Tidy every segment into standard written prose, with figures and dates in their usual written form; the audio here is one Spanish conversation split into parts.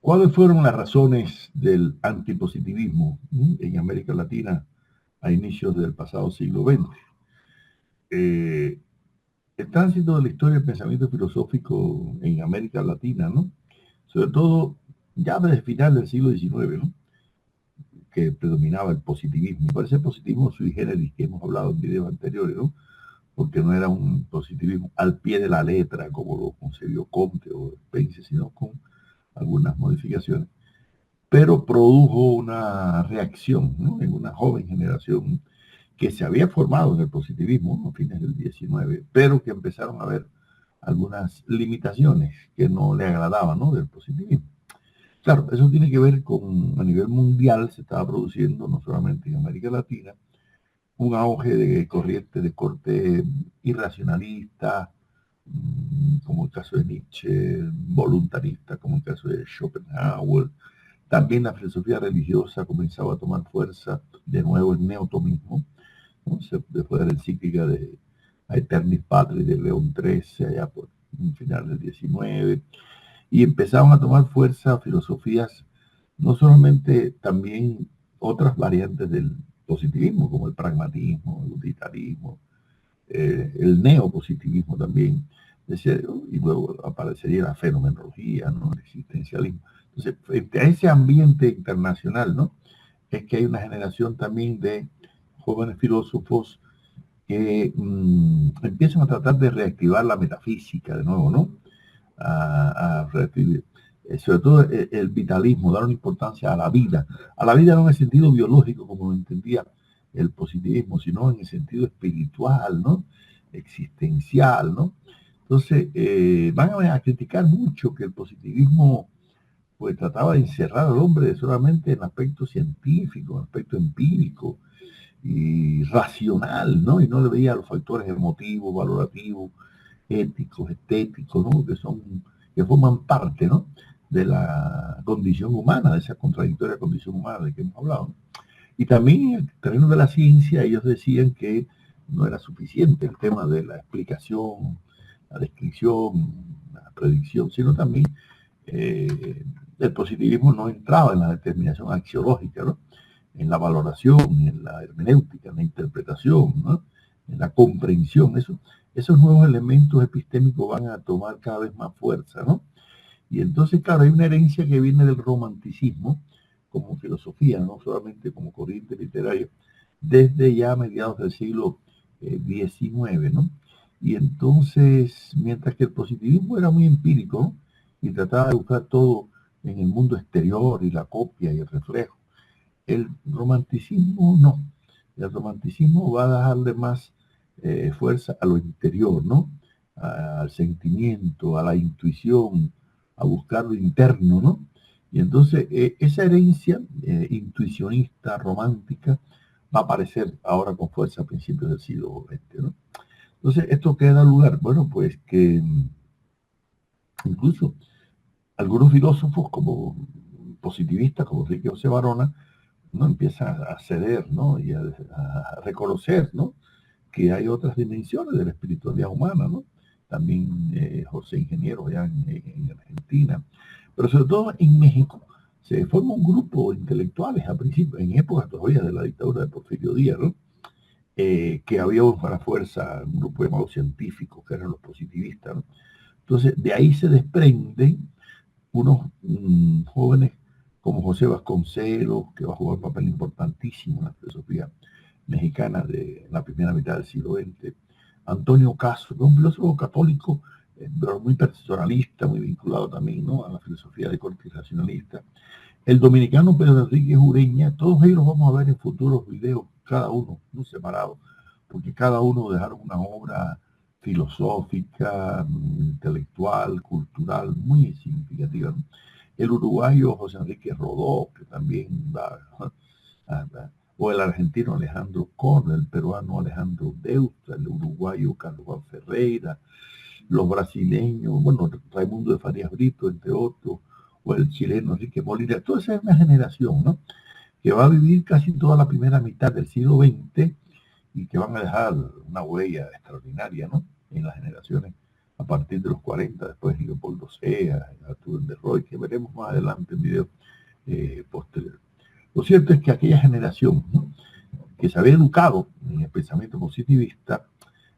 ¿Cuáles fueron las razones del antipositivismo en América Latina a inicios del pasado siglo XX? El tránsito de la historia del pensamiento filosófico en América Latina, ¿no? Sobre todo ya desde el final del siglo XIX, ¿no? Que predominaba el positivismo. Me parece el positivismo sui generis que hemos hablado en videos anteriores, ¿no? Porque no era un positivismo al pie de la letra como lo concebió Comte o Spencer, sino con algunas modificaciones, pero produjo una reacción, ¿no? En una joven generación que se había formado en el positivismo a fines del XIX, pero que empezaron a ver algunas limitaciones que no le agradaban, ¿no? Del positivismo. Claro, eso tiene que ver con, a nivel mundial, se estaba produciendo, no solamente en América Latina, un auge de corrientes de corte irracionalista, como el caso de Nietzsche, voluntarista, como el caso de Schopenhauer. También la filosofía religiosa comenzaba a tomar fuerza, de nuevo el neotomismo, ¿no? Después de la encíclica de Aeternis Patris de León XIII, allá por un final del XIX, y empezaron a tomar fuerza filosofías, no solamente también otras variantes del positivismo, como el pragmatismo, el utilitarismo, el neopositivismo también, y luego aparecería la fenomenología, ¿no? El existencialismo. Entonces, frente a ese ambiente internacional, ¿no? Es que hay una generación también de jóvenes filósofos que empiezan a tratar de reactivar la metafísica de nuevo, ¿no? A reactivar, sobre todo el vitalismo, dar una importancia a la vida no en el sentido biológico como lo entendía el positivismo, sino en el sentido espiritual, ¿no? Existencial, ¿no? Entonces, van a criticar mucho que el positivismo pues trataba de encerrar al hombre solamente en aspecto científico, en aspecto empírico y racional, ¿no? Y no le veía los factores emotivos, valorativos, éticos, estéticos, ¿no? Que forman parte, ¿no? De la condición humana, de esa contradictoria condición humana de que hemos hablado, ¿no? Y también en el terreno de la ciencia, ellos decían que no era suficiente el tema de la explicación, la descripción, la predicción, sino también el positivismo no entraba en la determinación axiológica, ¿no? En la valoración, en la hermenéutica, en la interpretación, ¿no? En la comprensión. Esos nuevos elementos epistémicos van a tomar cada vez más fuerza, ¿no? Y entonces, claro, hay una herencia que viene del romanticismo como filosofía, no solamente como corriente literaria, desde ya mediados del siglo XIX, ¿no? Y entonces, mientras que el positivismo era muy empírico, ¿no? Y trataba de buscar todo en el mundo exterior y la copia y el reflejo, el romanticismo no. El romanticismo va a darle más fuerza a lo interior, ¿no? Al sentimiento, a la intuición, a buscar lo interno, ¿no? Y entonces esa herencia intuicionista, romántica, va a aparecer ahora con fuerza a principios del siglo XX, ¿no? Entonces, ¿esto qué da lugar? Bueno, pues que incluso algunos filósofos como positivistas, como Enrique José Barona, ¿no? Empieza a ceder, ¿no? Y a reconocer, ¿no? Que hay otras dimensiones de la espiritualidad humana, ¿no? También José Ingeniero allá en Argentina, pero sobre todo en México se forma un grupo de intelectuales a principios, en épocas todavía de la dictadura de Porfirio Díaz, ¿no? Que había una fuerza, un grupo llamado científicos, que eran los positivistas, ¿no? Entonces, de ahí se desprenden unos jóvenes como José Vasconcelos, que va a jugar un papel importantísimo en la filosofía mexicana de la primera mitad del siglo XX, Antonio Caso, que es un filósofo católico, pero muy personalista, muy vinculado también, ¿no? A la filosofía de corte racionalista. El dominicano Pedro Enrique Ureña, todos ellos los vamos a ver en futuros videos, cada uno, no separado, porque cada uno dejaron una obra filosófica, intelectual, cultural, muy significativa, ¿no? El uruguayo José Enrique Rodó, que también va, o el argentino Alejandro Korn, el peruano Alejandro Deutra, el uruguayo Carlos Juan Ferreira, los brasileños, bueno, Raimundo de Farías Brito, entre otros, o el chileno Enrique Molina. Toda esa es una generación, ¿no? Que va a vivir casi toda la primera mitad del siglo XX y que van a dejar una huella extraordinaria, ¿no? En las generaciones a partir de los 40, después Leopoldo Sea, Arturo de Roy, que veremos más adelante en videos posteriores. Lo cierto es que aquella generación, ¿no?, que se había educado en el pensamiento positivista,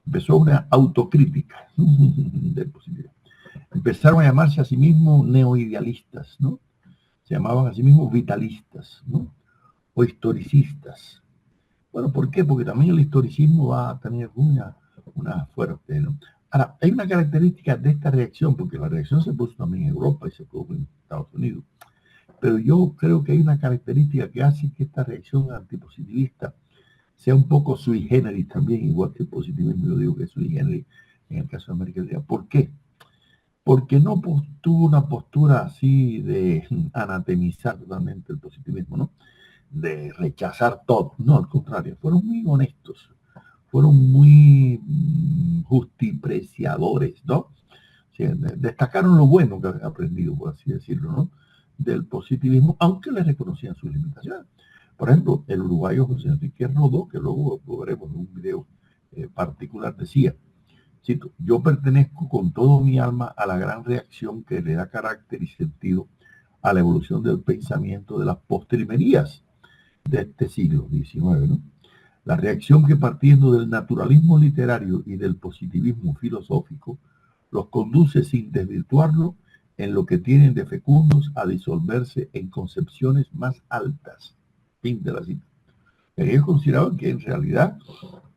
empezó una autocrítica del positivismo. Empezaron a llamarse a sí mismos neoidealistas, ¿no? Se llamaban a sí mismos vitalistas, ¿no?, o historicistas. Bueno, ¿por qué? Porque también el historicismo va a tener una fuerte, ¿no? Ahora, hay una característica de esta reacción, porque la reacción se puso también en Europa y se puso en Estados Unidos, pero yo creo que hay una característica que hace que esta reacción antipositivista sea un poco sui generis también, igual que el positivismo, yo digo que es sui generis en el caso de América Latina. ¿Por qué? Porque no tuvo una postura así de anatemizar totalmente el positivismo, ¿no?, de rechazar todo. No, al contrario, fueron muy honestos, fueron muy justipreciadores, ¿no? O sea, destacaron lo bueno que habían aprendido, por así decirlo, ¿no?, del positivismo, aunque le reconocían sus limitaciones. Por ejemplo, el uruguayo José Enrique Rodó, que luego lo veremos en un video particular, decía, cito, yo pertenezco con todo mi alma a la gran reacción que le da carácter y sentido a la evolución del pensamiento de las postrimerías de este siglo XIX, ¿no? La reacción que, partiendo del naturalismo literario y del positivismo filosófico, los conduce sin desvirtuarlo en lo que tienen de fecundos a disolverse en concepciones más altas. Fin de la cita. Ellos consideraban que en realidad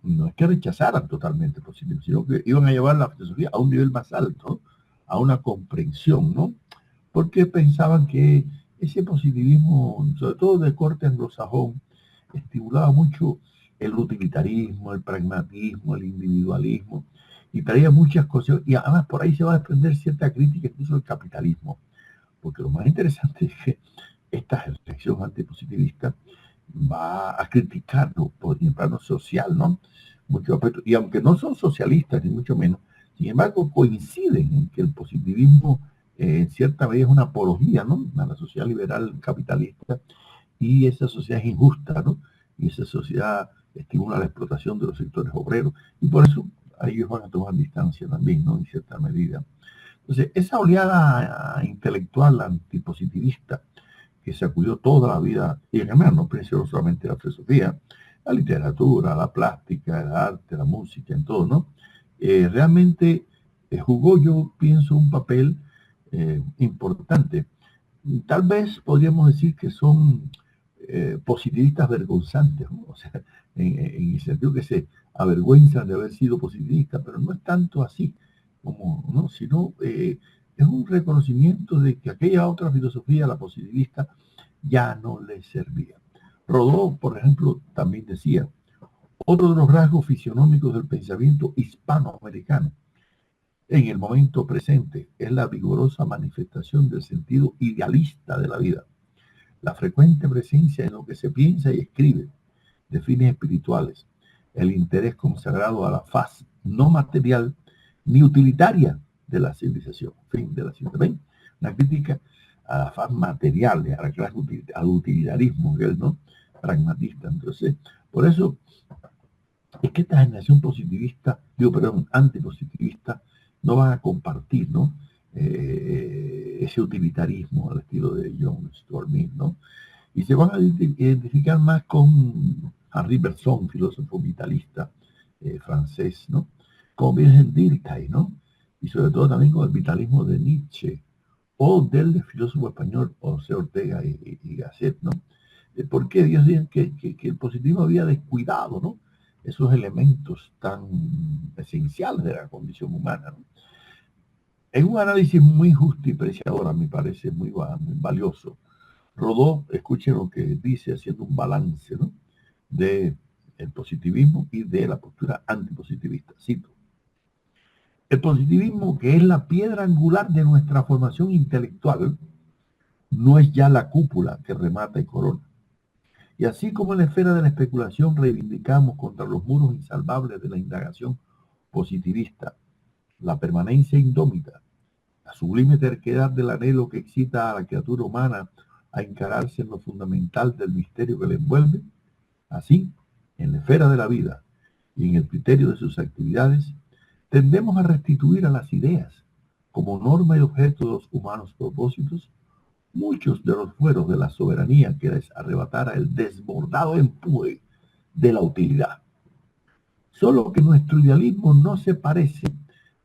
no es que rechazaran totalmente el positivismo, sino que iban a llevar la filosofía a un nivel más alto, ¿no?, a una comprensión, ¿no? Porque pensaban que ese positivismo, sobre todo de corte anglosajón, estimulaba mucho el utilitarismo, el pragmatismo, el individualismo, y traía muchas cosas, y además por ahí se va a desprender cierta crítica incluso del capitalismo, porque lo más interesante es que esta reflexión antipositivista va a criticarlo por el plano social, ¿no? Muchos aspectos, y aunque no son socialistas, ni mucho menos, sin embargo coinciden en que el positivismo en cierta medida es una apología, ¿no?, a la sociedad liberal capitalista, y esa sociedad es injusta, ¿no?, y esa sociedad estimula la explotación de los sectores obreros, y por eso ellos van a tomar distancia también, ¿no?, en cierta medida. Entonces, esa oleada intelectual antipositivista que sacudió toda la vida, y además no pensó solamente la filosofía, la literatura, la plástica, el arte, la música, en todo, ¿no? Realmente jugó, yo pienso, un papel importante. Tal vez podríamos decir que son positivistas vergonzantes, ¿no? O sea, en el sentido que se avergüenzan de haber sido positivistas, pero no es tanto así, como, ¿no?, sino es un reconocimiento de que aquella otra filosofía, la positivista, ya no les servía. Rodó, por ejemplo, también decía, otro de los rasgos fisionómicos del pensamiento hispanoamericano en el momento presente es la vigorosa manifestación del sentido idealista de la vida, la frecuente presencia en lo que se piensa y escribe de fines espirituales, el interés consagrado a la faz no material ni utilitaria de la civilización. Fin de la cita. ¿Ven? Una crítica a la faz material, a la clase, al utilitarismo, que es, ¿no?, pragmatista. Entonces, por eso es que esta generación positivista, antipositivista, no van a compartir, ¿no?, ese utilitarismo al estilo de John Stuart Mill, ¿no? Y se van a identificar más con Henri Bergson, filósofo vitalista francés, ¿no?, con Wilhelm Dilthey, ¿no?, y sobre todo también con el vitalismo de Nietzsche, o del filósofo español José Ortega y Gasset, ¿no? Porque ellos dicen que el positivismo había descuidado, ¿no?, esos elementos tan esenciales de la condición humana, ¿no? Es un análisis muy justo y preciador, a mi parece muy valioso. Rodó, escuchen lo que dice, haciendo un balance, ¿no?, de el positivismo y de la postura antipositivista. Cito: el positivismo, que es la piedra angular de nuestra formación intelectual, no es ya la cúpula que remata y corona. Y así como en la esfera de la especulación reivindicamos contra los muros insalvables de la indagación positivista la permanencia indómita, la sublime terquedad del anhelo que excita a la criatura humana a encararse en lo fundamental del misterio que le envuelve, así, en la esfera de la vida y en el criterio de sus actividades, Tendemos a restituir a las ideas como norma y objeto de los humanos propósitos muchos de los fueros de la soberanía que les arrebatara el desbordado empuje de la utilidad. Solo que nuestro idealismo no se parece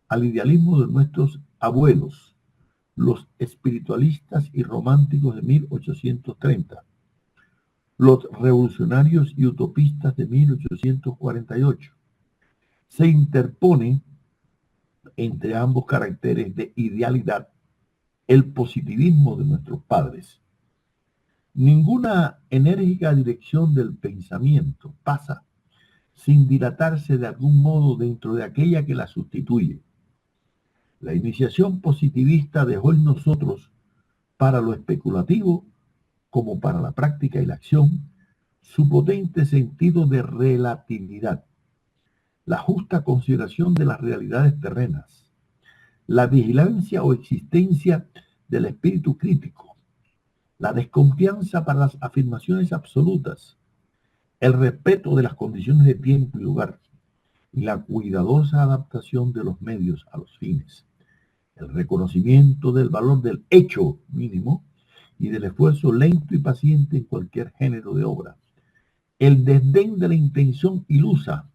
al idealismo de nuestros abuelos, los espiritualistas y románticos de 1830, los revolucionarios y utopistas de 1848. Se interpone entre ambos caracteres de idealidad el positivismo de nuestros padres. Ninguna enérgica dirección del pensamiento pasa sin dilatarse de algún modo dentro de aquella que la sustituye. La iniciación positivista dejó en nosotros, para lo especulativo como para la práctica y la acción, su potente sentido de relatividad, la justa consideración de las realidades terrenas, la vigilancia o existencia del espíritu crítico, la desconfianza para las afirmaciones absolutas, el respeto de las condiciones de tiempo y lugar, y la cuidadosa adaptación de los medios a los fines, el reconocimiento del valor del hecho mínimo y del esfuerzo lento y paciente en cualquier género de obra, el desdén de la intención ilusa,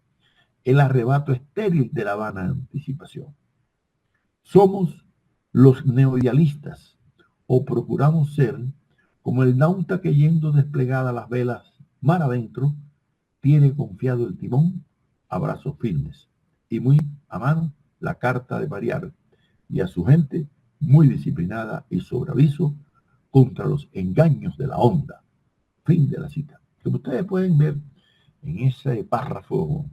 el arrebato estéril de la vana anticipación. Somos los neoidealistas, o procuramos ser, como el nauta que yendo desplegadas las velas mar adentro, tiene confiado el timón a brazos firmes, y muy a mano la carta de variar, y a su gente muy disciplinada y sobre aviso contra los engaños de la onda. Fin de la cita. Como ustedes pueden ver en ese párrafo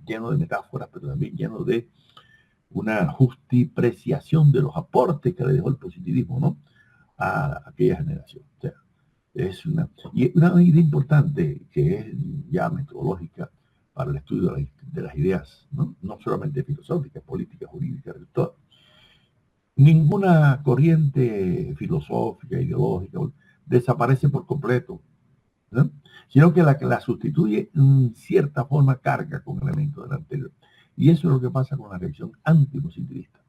lleno de metáforas, pero también lleno de una justipreciación de los aportes que le dejó el positivismo, ¿no?, a aquella generación. O sea, es una idea importante que es ya metodológica para el estudio de las ideas, ¿no? No solamente filosóficas, políticas, jurídicas, todas. Ninguna corriente filosófica, ideológica, desaparece por completo, ¿no?, sino que la sustituye en cierta forma, carga con elementos del anterior. Y eso es lo que pasa con la reacción antipositivista.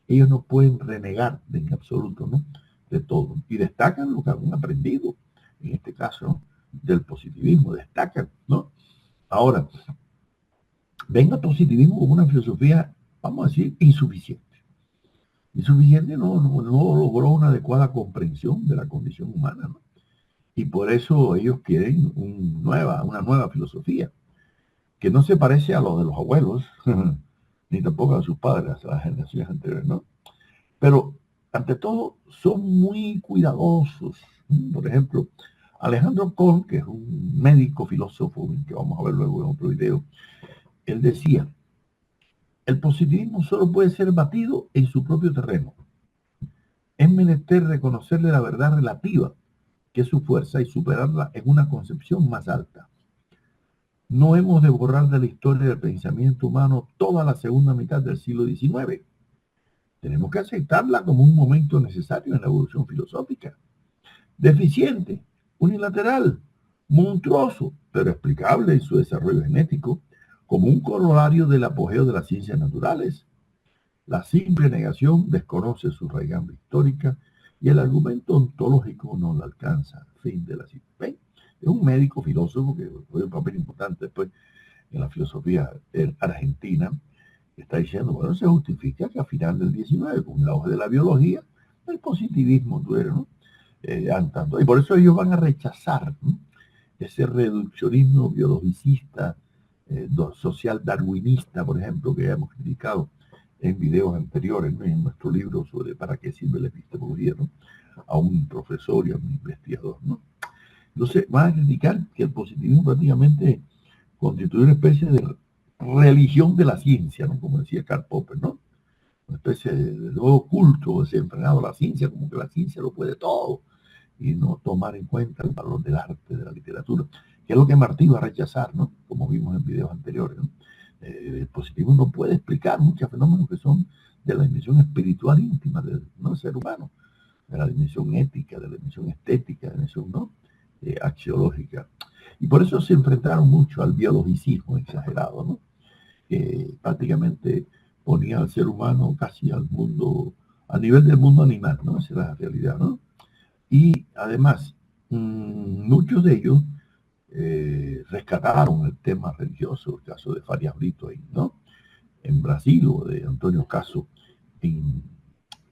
Ellos no pueden renegar en absoluto, ¿no?, de todo. Y destacan lo que han aprendido, en este caso, ¿no?, del positivismo, destacan, ¿no? Ahora, ven al positivismo como una filosofía, vamos a decir, insuficiente. Insuficiente, no logró una adecuada comprensión de la condición humana, ¿no? Y por eso ellos quieren una nueva filosofía, que no se parece a lo de los abuelos, ni tampoco a sus padres, a las generaciones anteriores, ¿no? Pero, ante todo, son muy cuidadosos. Por ejemplo, Alejandro Kohl, que es un médico filósofo, que vamos a ver luego en otro video, él decía, el positivismo solo puede ser batido en su propio terreno. Es menester reconocerle la verdad relativa, que es su fuerza, y superarla en una concepción más alta. No hemos de borrar de la historia del pensamiento humano toda la segunda mitad del siglo XIX. Tenemos que aceptarla como un momento necesario en la evolución filosófica. Deficiente, unilateral, monstruoso, pero explicable en su desarrollo genético, como un corolario del apogeo de las ciencias naturales. La simple negación desconoce su raigambre histórica y el argumento ontológico no la alcanza. Fin de la cita. ¿Ven? Es un médico filósofo que fue un papel importante después en la filosofía argentina, que está diciendo, bueno, se justifica que a final del 19, con el auge de la biología, el positivismo tuviera, ¿no?, andando. Y por eso ellos van a rechazar, ¿no?, ese reduccionismo biologicista, social darwinista, por ejemplo, que ya hemos criticado en videos anteriores, ¿no?, en nuestro libro sobre para qué sirve la epistemología, ¿no?, a un profesor y a un investigador, ¿no? Entonces van a criticar que el positivismo prácticamente constituye una especie de religión de la ciencia, ¿no?, como decía Karl Popper, ¿no? Una especie de nuevo culto desenfrenado a la ciencia, como que la ciencia lo puede todo, y no tomar en cuenta el valor del arte, de la literatura, que es lo que Martí va a rechazar, ¿no?, como vimos en videos anteriores, ¿no? El positivismo no puede explicar muchos fenómenos que son de la dimensión espiritual íntima del, ¿no?, ser humano, de la dimensión ética, de la dimensión estética, de la dimensión, ¿no?, axiológica. Y por eso se enfrentaron mucho al biologicismo exagerado, ¿no?, que prácticamente ponía al ser humano casi al mundo, a nivel del mundo animal, ¿no? Esa es la realidad, ¿no? Y además, muchos de ellos rescataron el tema religioso, el caso de Farias Brito ahí, ¿no? En Brasil, o de Antonio Caso en,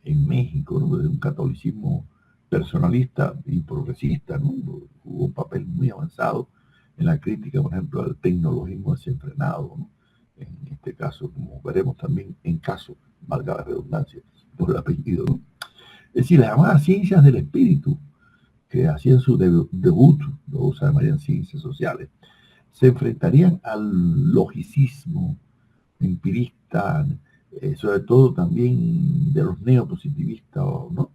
en México, ¿no? De un catolicismo personalista y progresista, ¿no? Jugó un papel muy avanzado en la crítica, por ejemplo, al tecnologismo desenfrenado, ¿no? En este caso, como veremos también en Caso, valga la redundancia, por el apellido, ¿no? Es decir, las llamadas ciencias del espíritu, que hacían su debut, luego se llamarían ciencias sociales, se enfrentarían al logicismo empirista, sobre todo también de los neopositivistas, ¿no?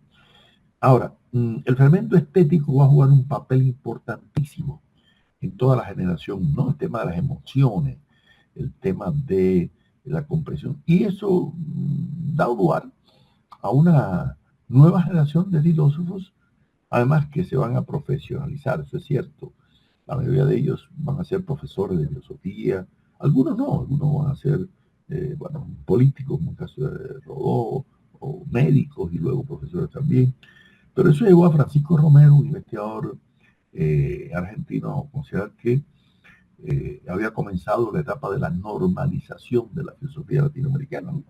Ahora, el fermento estético va a jugar un papel importantísimo en toda la generación, ¿no? El tema de las emociones, el tema de la comprensión. Y eso da lugar a una nueva generación de filósofos, además que se van a profesionalizar, eso es cierto. La mayoría de ellos van a ser profesores de filosofía, algunos no, algunos van a ser, bueno, políticos, en el caso de Rodó, o médicos y luego profesores también. Pero eso llevó a Francisco Romero, un investigador argentino, a considerar que había comenzado la etapa de la normalización de la filosofía latinoamericana, ¿no?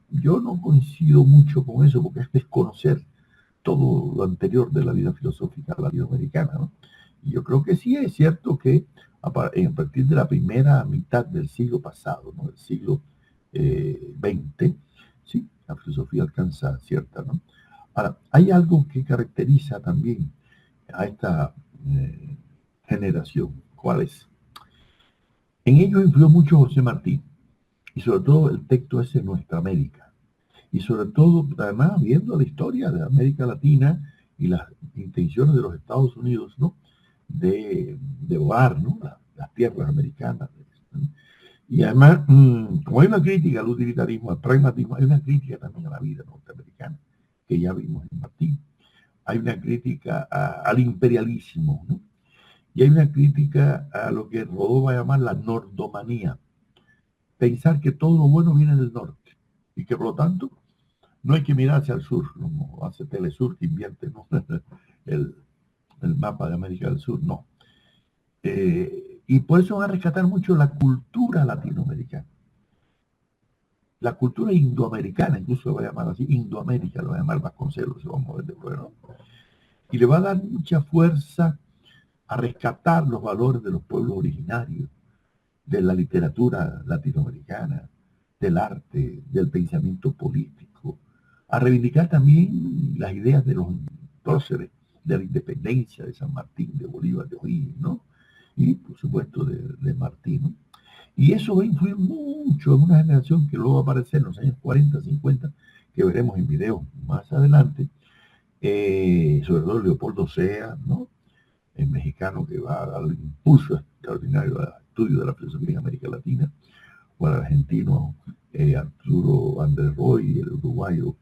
Yo no coincido mucho con eso, porque es desconocer todo lo anterior de la vida filosófica latinoamericana, ¿no? Y yo creo que sí es cierto que a partir de la primera mitad del siglo pasado, ¿no? Del siglo XX, sí, la filosofía alcanza cierta, ¿no? Ahora, hay algo que caracteriza también a esta eh, generación. ¿Cuál es? En ello influyó mucho José Martí, y sobre todo el texto ese Nuestra América. Y sobre todo, además, viendo la historia de América Latina y las intenciones de los Estados Unidos, ¿no? De hogar, ¿no? Las tierras americanas, ¿no? Y además, como hay una crítica al utilitarismo, al pragmatismo, hay una crítica también a la vida norteamericana, que ya vimos en Martín. Hay una crítica al imperialismo, ¿no? Y hay una crítica a lo que Rodó va a llamar la nordomanía. Pensar que todo lo bueno viene del norte y que por lo tanto no hay que mirar hacia el sur, como hace Telesur, que invierte, ¿no? el, el mapa de América del Sur, no. Y por eso van a rescatar mucho la cultura latinoamericana. La cultura indoamericana, incluso lo va a llamar así, Indoamérica, lo va a llamar Vasconcelos, se va a mover de fuera, ¿no? Y le va a dar mucha fuerza a rescatar los valores de los pueblos originarios, de la literatura latinoamericana, del arte, del pensamiento político, a reivindicar también las ideas de los próceres de la independencia, de San Martín, de Bolívar, de O'Higgins, ¿no? Y por supuesto de Martín, ¿no? Y eso va a influir mucho en una generación que luego va a aparecer en los años 40, 50, que veremos en videos más adelante, sobre todo Leopoldo Sea, ¿no? El mexicano que va a dar un impulso extraordinario al estudio de la filosofía en América Latina, o el argentino Arturo Andrés Roy, el uruguayo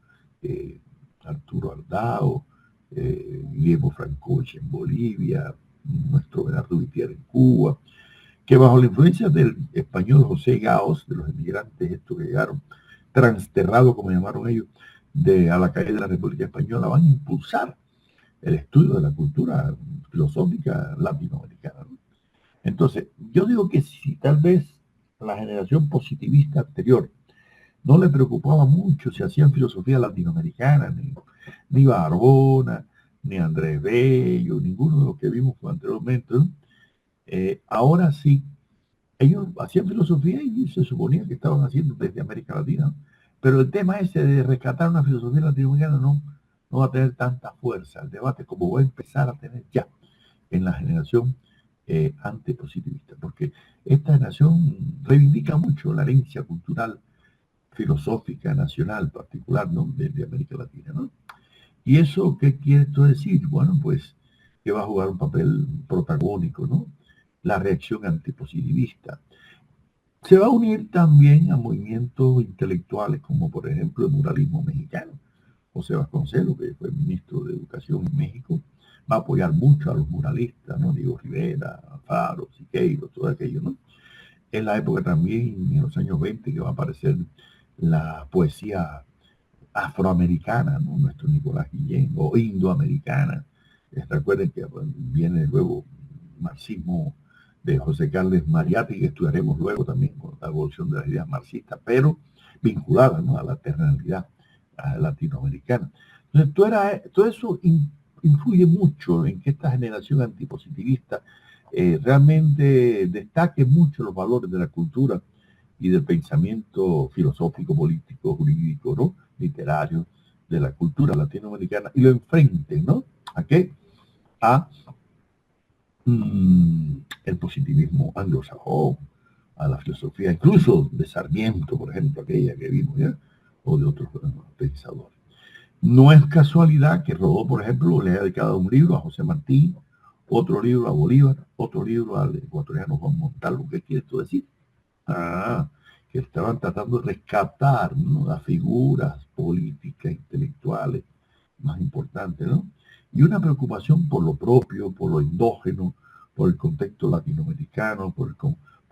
Arturo Ardao, Guillermo Francovich en Bolivia, nuestro Bernardo Vitier en Cuba, que bajo la influencia del español José Gaos, de los emigrantes estos que llegaron, transterrados, como llamaron ellos, a la caída de la República Española, van a impulsar el estudio de la cultura filosófica latinoamericana, ¿no? Entonces, yo digo que si tal vez la generación positivista anterior no le preocupaba mucho si hacían filosofía latinoamericana, ni Barbona, ni Andrés Bello, ninguno de los que vimos anteriormente, ¿no? Ahora sí, ellos hacían filosofía y se suponía que estaban haciendo desde América Latina, ¿no? Pero el tema ese de rescatar una filosofía latinoamericana no va a tener tanta fuerza el debate como va a empezar a tener ya en la generación antipositivista, porque esta generación reivindica mucho la herencia cultural, filosófica, nacional, particular, ¿no? de América Latina, ¿no? ¿Y eso qué quiere esto decir? Bueno, pues que va a jugar un papel protagónico, ¿no? La reacción antipositivista. Se va a unir también a movimientos intelectuales como por ejemplo el muralismo mexicano. José Vasconcelos, que fue ministro de Educación en México, va a apoyar mucho a los muralistas, ¿no? Diego Rivera, Alfaro, Siqueiros, todo aquello, ¿no? En la época también, en los años 20, que va a aparecer la poesía afroamericana, ¿no? Nuestro Nicolás Guillén, o indoamericana. Recuerden que bueno, viene luego marxismo de José Carlos Mariátegui, que estudiaremos luego también con la evolución de las ideas marxistas, pero vinculada, ¿no?, a la terrenalidad latinoamericana. Entonces, todo eso influye mucho en que esta generación antipositivista realmente destaque mucho los valores de la cultura y del pensamiento filosófico, político, jurídico, ¿no?, literario, de la cultura latinoamericana, y lo enfrenten, ¿no?, ¿a qué? A el positivismo anglosajón, a la filosofía incluso de Sarmiento, por ejemplo, aquella que vimos ya, o de otros pensadores. No es casualidad que Rodó, por ejemplo, le haya dedicado un libro a José Martí, otro libro a Bolívar, otro libro al ecuatoriano Juan Montalvo. ¿Qué quiere esto decir? Que estaban tratando de rescatar, ¿no?, las figuras políticas, intelectuales más importantes, ¿no? Y una preocupación por lo propio, por lo endógeno, por el contexto latinoamericano, por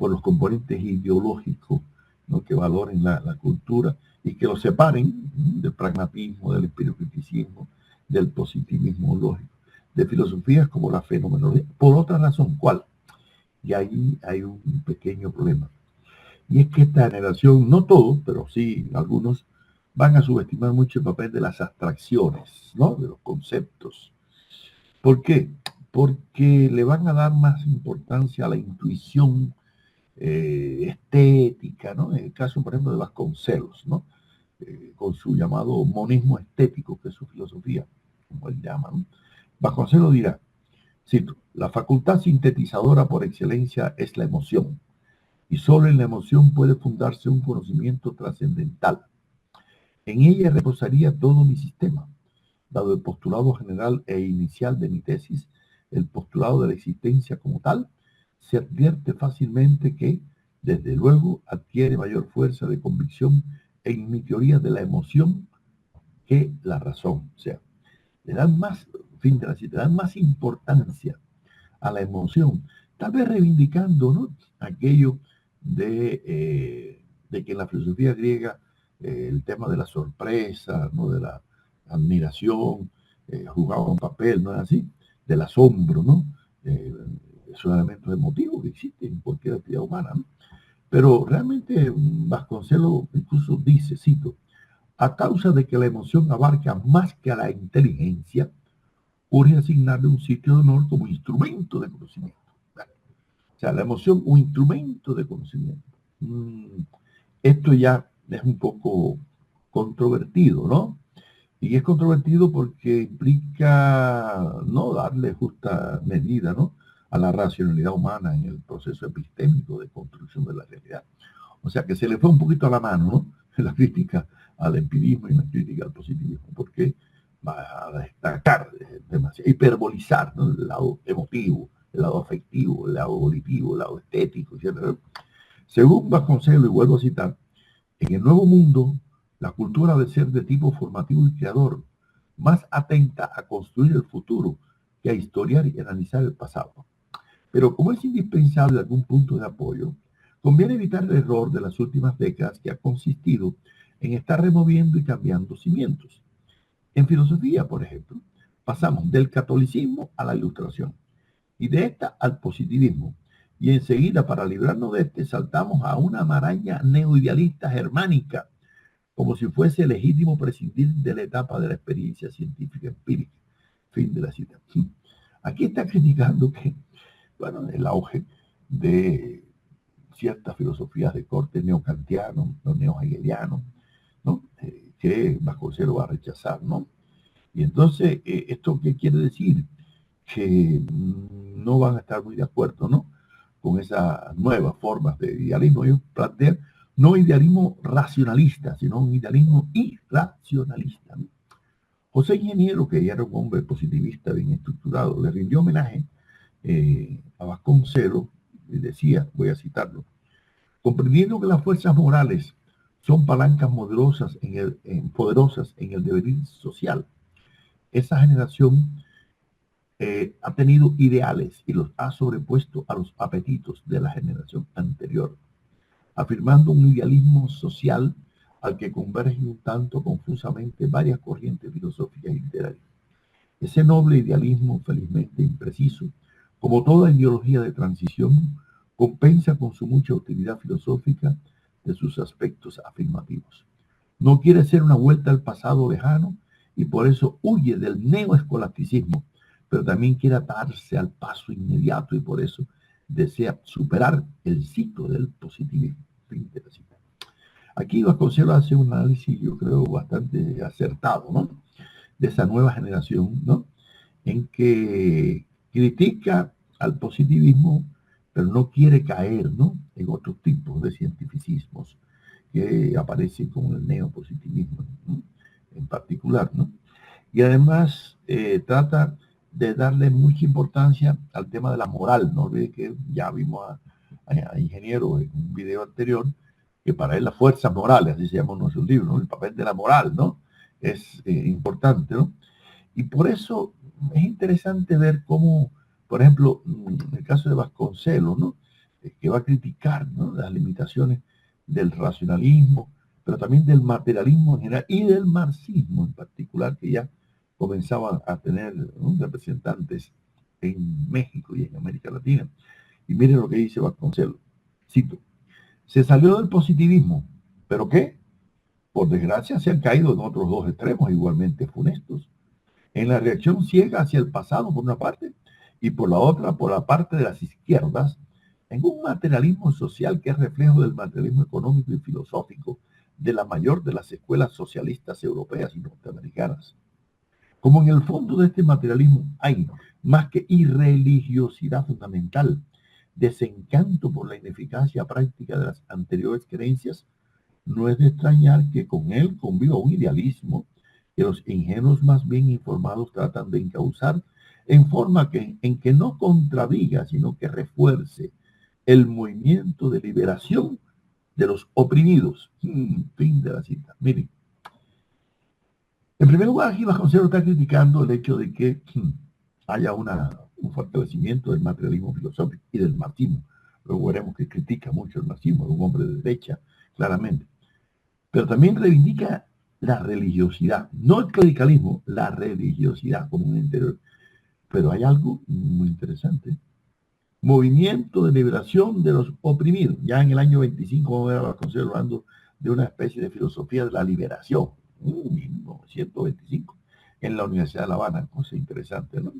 los componentes ideológicos, ¿no?, que valoren la cultura y que lo separen, ¿no?, del pragmatismo, del espiritualismo, del positivismo lógico, de filosofías como la fenomenología. Por otra razón, ¿cuál? Y ahí hay un pequeño problema. Y es que esta generación, no todos, pero sí algunos, van a subestimar mucho el papel de las abstracciones, ¿no?, de los conceptos. ¿Por qué? Porque le van a dar más importancia a la intuición estética, ¿no? En el caso, por ejemplo, de Vasconcelos, ¿no? Con su llamado monismo estético, que es su filosofía, como él llama, ¿no? Vasconcelos dirá, cito, la facultad sintetizadora por excelencia es la emoción, y solo en la emoción puede fundarse un conocimiento trascendental. En ella reposaría todo mi sistema, dado el postulado general e inicial de mi tesis, el postulado de la existencia como tal, se advierte fácilmente que, desde luego, adquiere mayor fuerza de convicción en mi teoría de la emoción que la razón. O sea, le dan más, fin de la cita, le dan más importancia a la emoción, tal vez reivindicando, ¿no?, aquello de que en la filosofía griega el tema de la sorpresa, ¿no?, de la admiración, jugaba un papel, ¿no es así? Del asombro, ¿no? Esos elementos emotivos que existen en cualquier actividad humana, ¿no? Pero realmente Vasconcelos incluso dice, cito, a causa de que la emoción abarca más que a la inteligencia, urge asignarle un sitio de honor como instrumento de conocimiento. O sea, la emoción, un instrumento de conocimiento. Esto ya es un poco controvertido, ¿no? Y es controvertido porque implica no darle justa medida, ¿no?, a la racionalidad humana en el proceso epistémico de construcción de la realidad. O sea que se le fue un poquito a la mano, ¿no?, la crítica al empirismo y la crítica al positivismo, porque va a destacar demasiado, hiperbolizar, ¿no?, el lado emotivo, el lado afectivo, el lado volitivo, el lado estético, etc. Según Vasconcelos, y vuelvo a citar, en el nuevo mundo, la cultura debe ser de tipo formativo y creador, más atenta a construir el futuro que a historiar y analizar el pasado. Pero como es indispensable algún punto de apoyo, conviene evitar el error de las últimas décadas que ha consistido en estar removiendo y cambiando cimientos. En filosofía, por ejemplo, pasamos del catolicismo a la ilustración y de esta al positivismo. Y enseguida, para librarnos de este, saltamos a una maraña neoidealista germánica, como si fuese legítimo prescindir de la etapa de la experiencia científica empírica. Fin de la cita. Aquí está criticando que, bueno, el auge de ciertas filosofías de corte neocantiano, no neohegeliano, ¿no? Que Vasconcelos va a rechazar, ¿no? Y entonces, ¿esto qué quiere decir? Que no van a estar muy de acuerdo, ¿no?, con esas nuevas formas de idealismo. Ellos plantean no idealismo racionalista, sino un idealismo irracionalista, ¿no? José Ingeniero, que ya era un hombre positivista bien estructurado, le rindió homenaje a Vasconcelos y decía, voy a citarlo, comprendiendo que las fuerzas morales son palancas poderosas en el devenir social, esa generación ha tenido ideales y los ha sobrepuesto a los apetitos de la generación anterior, afirmando un idealismo social al que convergen un tanto confusamente varias corrientes filosóficas y literarias. Ese noble idealismo, felizmente impreciso, como toda ideología de transición, compensa con su mucha utilidad filosófica de sus aspectos afirmativos. No quiere ser una vuelta al pasado lejano y por eso huye del neoescolasticismo, pero también quiere atarse al paso inmediato y por eso desea superar el ciclo del positivismo. Fin de la cita. Aquí Vasconcelos hace un análisis, yo creo, bastante acertado, ¿no? De esa nueva generación, ¿no? En que critica al positivismo, pero no quiere caer, ¿no? En otros tipos de cientificismos que aparecen como el neopositivismo, ¿no? En particular, ¿no? Y además trata de darle mucha importancia al tema de la moral, no olvide que ya vimos a Ingeniero en un video anterior, que para él las fuerzas morales, así se llama nuestro libro, ¿no? El papel de la moral, ¿no? Es importante, ¿no? Y por eso es interesante ver cómo, por ejemplo, en el caso de Vasconcelos, ¿no? Que va a criticar, ¿no? Las limitaciones del racionalismo, pero también del materialismo en general y del marxismo en particular, que ya comenzaban a tener, ¿no? Representantes en México y en América Latina. Y miren lo que dice Vasconcelos. Cito, se salió del positivismo, ¿pero qué? Por desgracia se han caído en otros dos extremos igualmente funestos en la reacción ciega hacia el pasado por una parte y por la otra por la parte de las izquierdas, en un materialismo social que es reflejo del materialismo económico y filosófico de la mayor de las escuelas socialistas europeas y norteamericanas. Como en el fondo de este materialismo hay más que irreligiosidad fundamental, desencanto por la ineficacia práctica de las anteriores creencias, no es de extrañar que con él conviva un idealismo que los ingenuos más bien informados tratan de encauzar en forma en que no contradiga, sino que refuerce el movimiento de liberación de los oprimidos. Fin de la cita. Miren, en primer lugar, aquí Vasconcelos está criticando el hecho de que haya un fortalecimiento del materialismo filosófico y del marxismo. Luego veremos que critica mucho el marxismo, es un hombre de derecha, claramente. Pero también reivindica la religiosidad, no el clericalismo, la religiosidad como un interior. Pero hay algo muy interesante. Movimiento de liberación de los oprimidos. Ya en el año 25 vamos a ver a Vasconcelos hablando de una especie de filosofía de la liberación. 1925, en la Universidad de La Habana, cosa interesante, ¿no?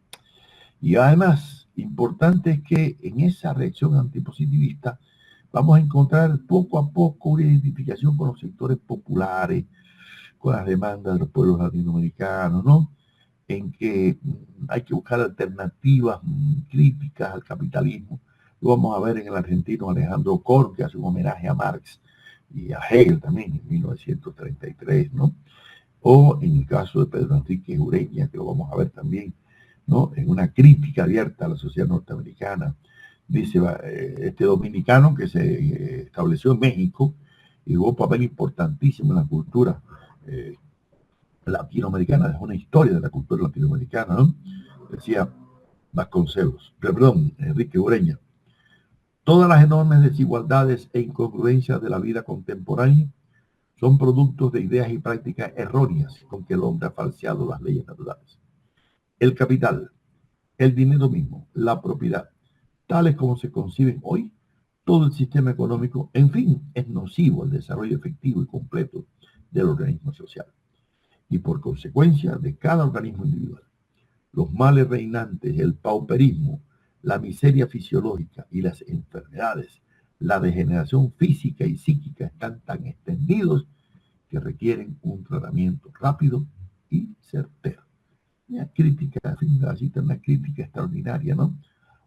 Y además, importante es que en esa reacción antipositivista vamos a encontrar poco a poco una identificación con los sectores populares, con las demandas de los pueblos latinoamericanos, ¿no? En que hay que buscar alternativas críticas al capitalismo. Lo vamos a ver en el argentino Alejandro Korn, que hace un homenaje a Marx y a Hegel también en 1933, ¿no? O en el caso de Pedro Enrique Ureña, que lo vamos a ver también, ¿no? En una crítica abierta a la sociedad norteamericana. Dice este dominicano que se estableció en México y jugó un papel importantísimo en la cultura latinoamericana, es una historia de la cultura latinoamericana, ¿no? Decía Vasconcelos, perdón, Enrique Ureña. Todas las enormes desigualdades e incongruencias de la vida contemporánea son productos de ideas y prácticas erróneas con que el hombre ha falseado las leyes naturales. El capital, el dinero mismo, la propiedad, tales como se conciben hoy, todo el sistema económico, en fin, es nocivo al desarrollo efectivo y completo del organismo social y por consecuencia de cada organismo individual. Los males reinantes, el pauperismo, la miseria fisiológica y las enfermedades, la degeneración física y psíquica están tan extendidos que requieren un tratamiento rápido y certero. Una crítica, una crítica extraordinaria, ¿no?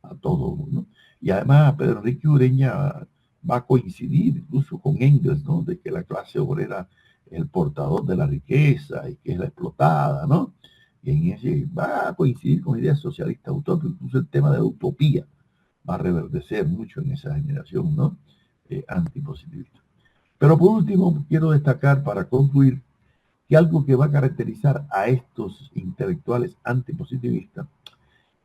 A todo, ¿no? Y además Pedro Enrique Ureña va a coincidir incluso con Engels, ¿no? De que la clase obrera es el portador de la riqueza y que es la explotada, ¿no? Y en ese va a coincidir con ideas socialistas utópicas, incluso el tema de la utopía va a reverdecer mucho en esa generación, ¿no? Antipositivista. Pero por último, quiero destacar para concluir que algo que va a caracterizar a estos intelectuales antipositivistas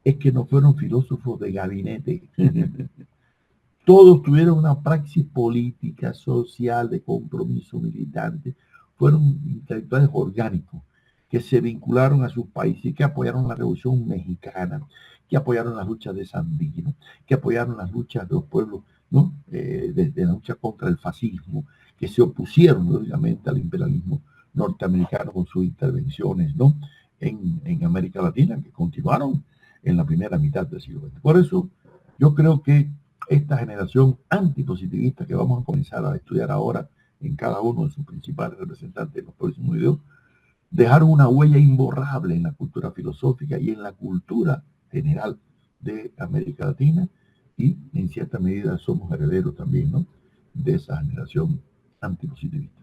es que no fueron filósofos de gabinete, Todos tuvieron una praxis política, social, de compromiso militante. Fueron intelectuales orgánicos que se vincularon a sus países, que apoyaron la Revolución Mexicana, que apoyaron las luchas de Sandino, que apoyaron las luchas de los pueblos, ¿no? De la lucha contra el fascismo, que se opusieron, lógicamente, al imperialismo norteamericano con sus intervenciones, ¿no? En América Latina, que continuaron en la primera mitad del siglo XX. Por eso, yo creo que esta generación antipositivista que vamos a comenzar a estudiar ahora en cada uno de sus principales representantes en los próximos videos, dejaron una huella imborrable en la cultura filosófica y en la cultura general de América Latina, y en cierta medida somos herederos también, ¿no?, de esa generación antipositivista.